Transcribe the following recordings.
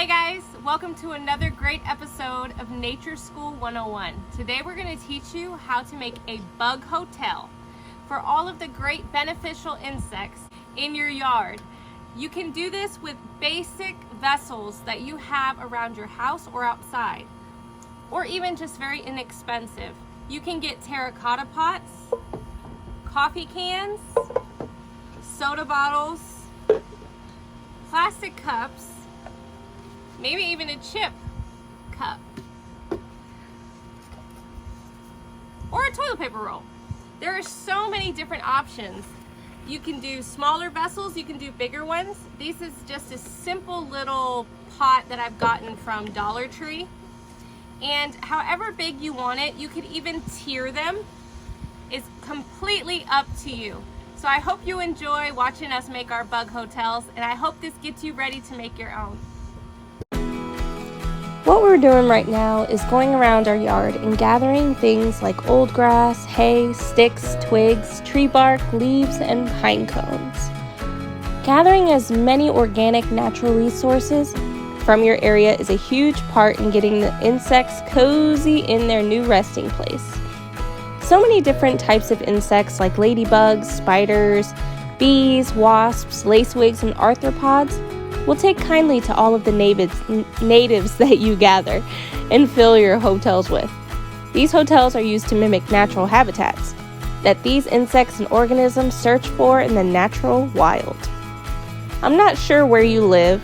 Hey guys, welcome to another great episode of Nature School 101. Today we're going to teach you how to make a bug hotel for all of the great beneficial insects in your yard. You can do this with basic vessels that you have around your house or outside, or even just very inexpensive. You can get terracotta pots, coffee cans, soda bottles, plastic cups, maybe even a chip cup, or a toilet paper roll. There are so many different options. You can do smaller vessels, you can do bigger ones. This is just a simple little pot that I've gotten from Dollar Tree. And however big you want it, you could even tier them. It's completely up to you. So I hope you enjoy watching us make our bug hotels, and I hope this gets you ready to make your own. What we're doing right now is going around our yard and gathering things like old grass, hay, sticks, twigs, tree bark, leaves, and pine cones. Gathering as many organic natural resources from your area is a huge part in getting the insects cozy in their new resting place. So many different types of insects like ladybugs, spiders, bees, wasps, lacewings, and arthropods will take kindly to all of the natives that you gather and fill your hotels with. These hotels are used to mimic natural habitats that these insects and organisms search for in the natural wild. I'm not sure where you live,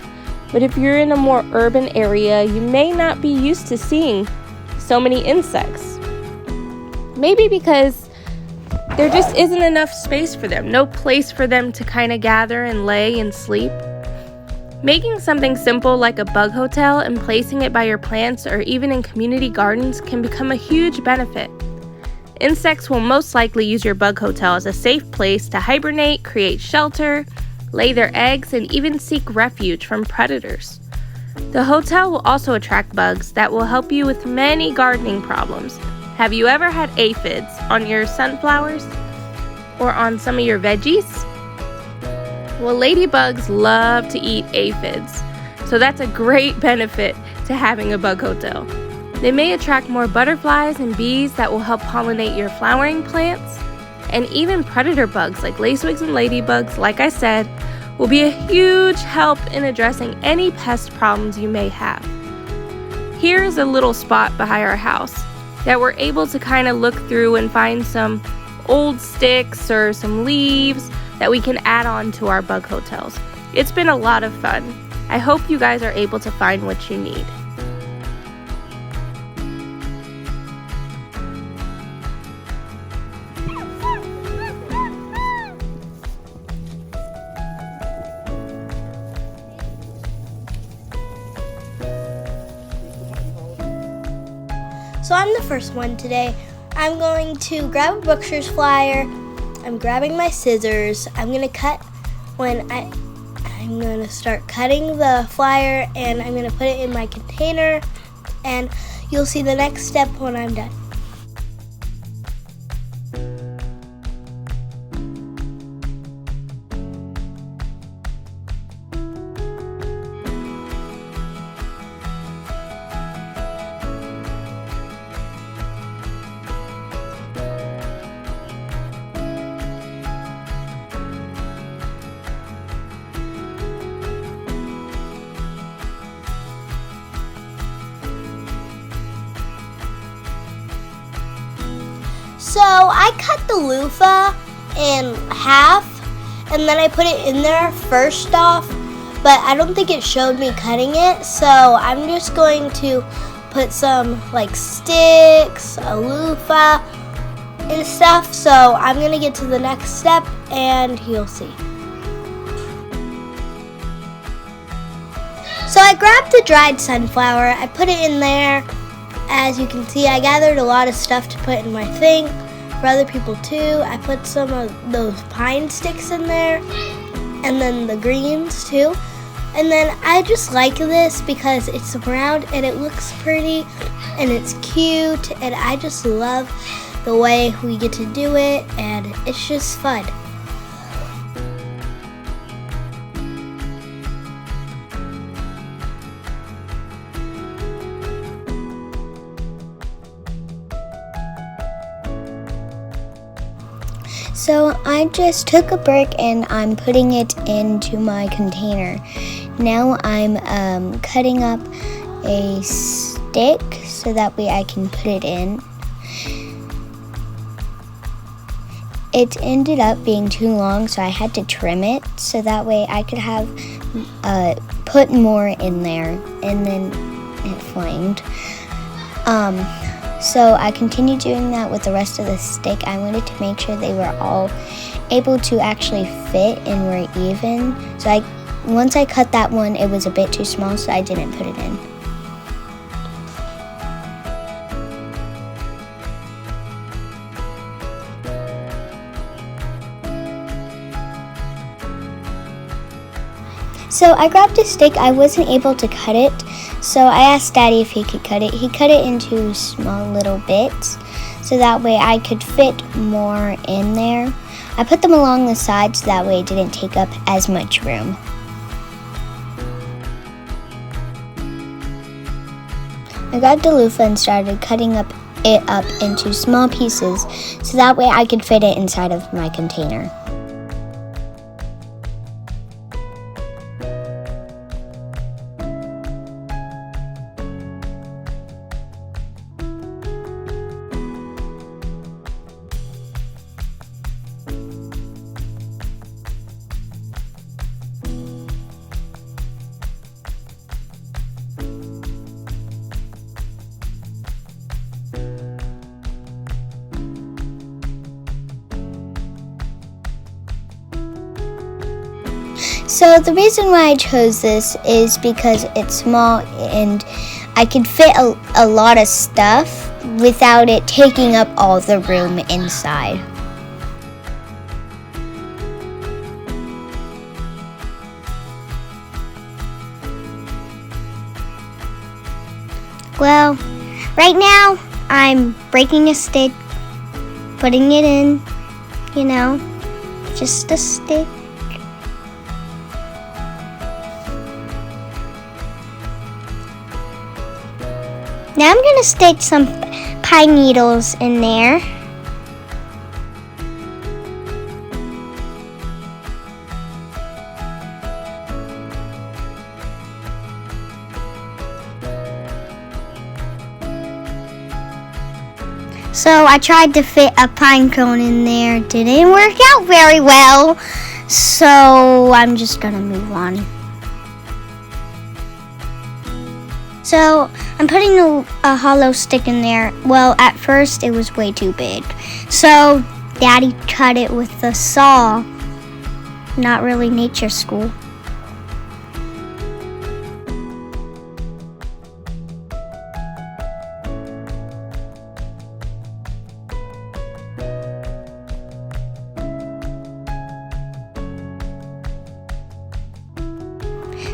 but if you're in a more urban area, you may not be used to seeing so many insects. Maybe because there just isn't enough space for them, no place for them to kind of gather and lay and sleep. Making something simple like a bug hotel and placing it by your plants or even in community gardens can become a huge benefit. Insects will most likely use your bug hotel as a safe place to hibernate, create shelter, lay their eggs, and even seek refuge from predators. The hotel will also attract bugs that will help you with many gardening problems. Have you ever had aphids on your sunflowers or on some of your veggies? Well, ladybugs love to eat aphids, so that's a great benefit to having a bug hotel. They may attract more butterflies and bees that will help pollinate your flowering plants, and even predator bugs like lacewings and ladybugs, like I said, will be a huge help in addressing any pest problems you may have. Here's a little spot behind our house that we're able to kind of look through and find some old sticks or some leaves that we can add on to our bug hotels. It's been a lot of fun. I hope you guys are able to find what you need. So I'm the first one today. I'm going to grab a Booksters flyer. I'm grabbing my scissors. I'm going to start cutting the flyer, and I'm going to put it in my container, and you'll see the next step when I'm done. So I cut the loofah in half, and then I put it in there first off, but I don't think it showed me cutting it, so I'm just going to put some like sticks, a loofah, and stuff. So I'm going to get to the next step, and you'll see. So I grabbed the dried sunflower, I put it in there. As you can see, I gathered a lot of stuff to put in my thing for other people too. I put some of those pine sticks in there, and then the greens too. And then I just like this because it's round and it looks pretty and it's cute, and I just love the way we get to do it, and it's just fun. So I just took a brick and I'm putting it into my container. Now I'm cutting up a stick so that way I can put it in. It ended up being too long, so I had to trim it so that way I could have put more in there, and then it flamed. So I continued doing that with the rest of the stick. I wanted to make sure they were all able to actually fit and were even. So once I cut that one, it was a bit too small, so I didn't put it in. So I grabbed a stick. I wasn't able to cut it, so I asked Daddy if he could cut it. He cut it into small little bits, so that way I could fit more in there. I put them along the sides so that way it didn't take up as much room. I grabbed a loofah and started cutting it up into small pieces, so that way I could fit it inside of my container. So the reason why I chose this is because it's small and I could fit a lot of stuff without it taking up all the room inside. Well, right now I'm breaking a stick, putting it in, just a stick. Now I'm going to stick some pine needles in there. So I tried to fit a pine cone in there. Didn't work out very well. So I'm just going to move on. So I'm putting a hollow stick in there. Well, at first it was way too big. So Daddy cut it with a saw. Not really nature school.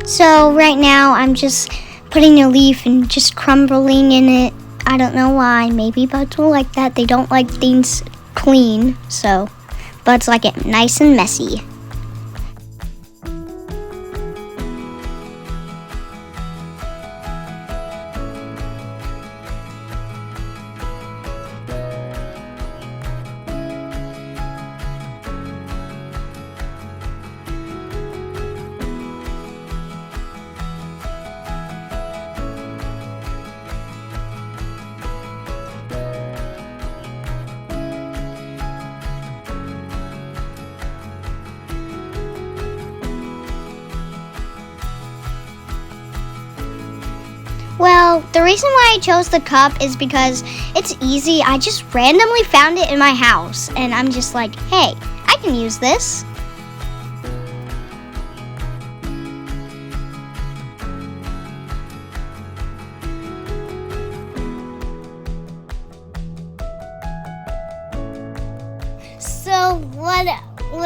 So right now I'm just putting a leaf and just crumbling in it. I don't know why. Maybe bugs will like that. They don't like things clean, so bugs like it nice and messy. Well, the reason why I chose the cup is because it's easy. I just randomly found it in my house, and I'm just like, hey, I can use this. So what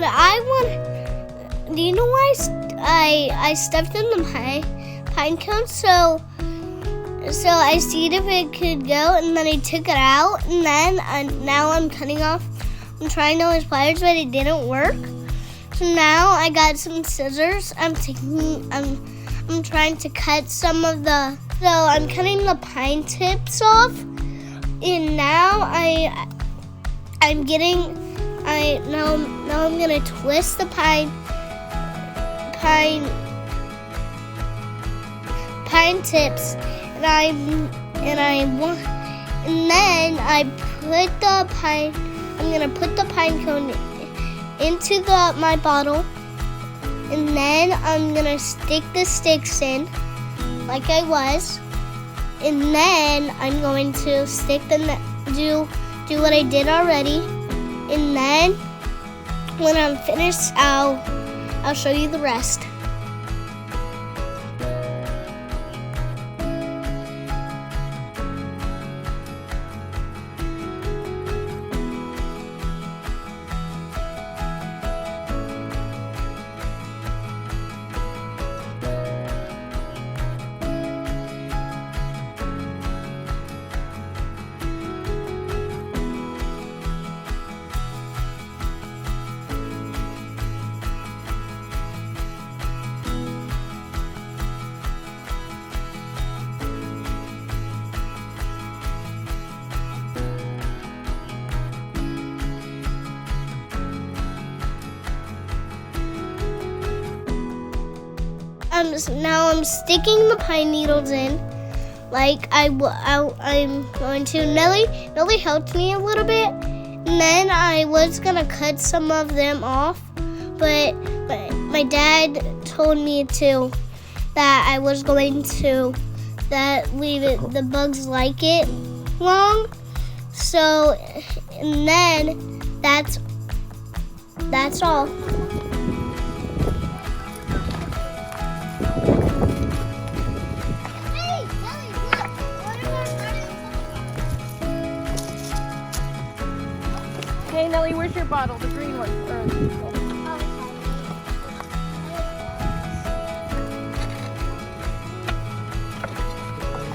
I want, do you know why I stuffed in the pine cone? So I seen if it could go, and then I took it out, and then now I'm cutting off. I'm trying to use pliers, but it didn't work. So now I got some scissors. I'm trying to cut some of the. So I'm cutting the pine tips off, and now I'm now I'm gonna twist the pine tips, and then I'm gonna put the pine cone into my bottle, and then I'm gonna stick the sticks in like I was, and then I'm going to do what I did already, and then when I'm finished, I'll show you the rest. Now I'm sticking the pine needles in like I'm going to. Nellie helped me a little bit, and then I was gonna cut some of them off, but my dad told me that I was going to leave it. The bugs like it long, so and then that's all. Hey Nellie, where's your bottle? The green one.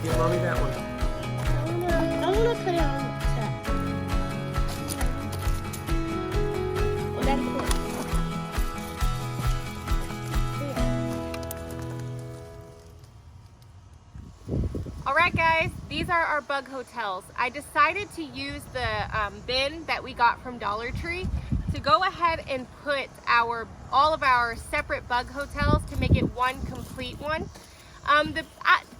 Give mommy that one. I wanna put it on that. Well, that's cool. Alright guys, these are our bug hotels. I decided to use the bin that we got from Dollar Tree to go ahead and put all of our separate bug hotels to make it one complete one.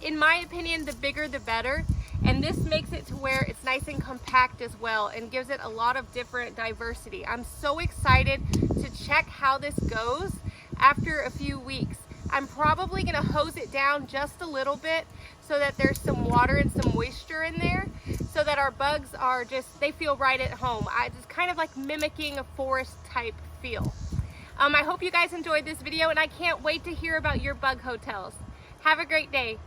In my opinion, the bigger the better, and this makes it to where it's nice and compact as well and gives it a lot of different diversity. I'm so excited to check how this goes after a few weeks. I'm probably going to hose it down just a little bit so that there's some water and some moisture in there, so that our bugs they feel right at home. It's kind of like mimicking a forest type feel. I hope you guys enjoyed this video, and I can't wait to hear about your bug hotels. Have a great day.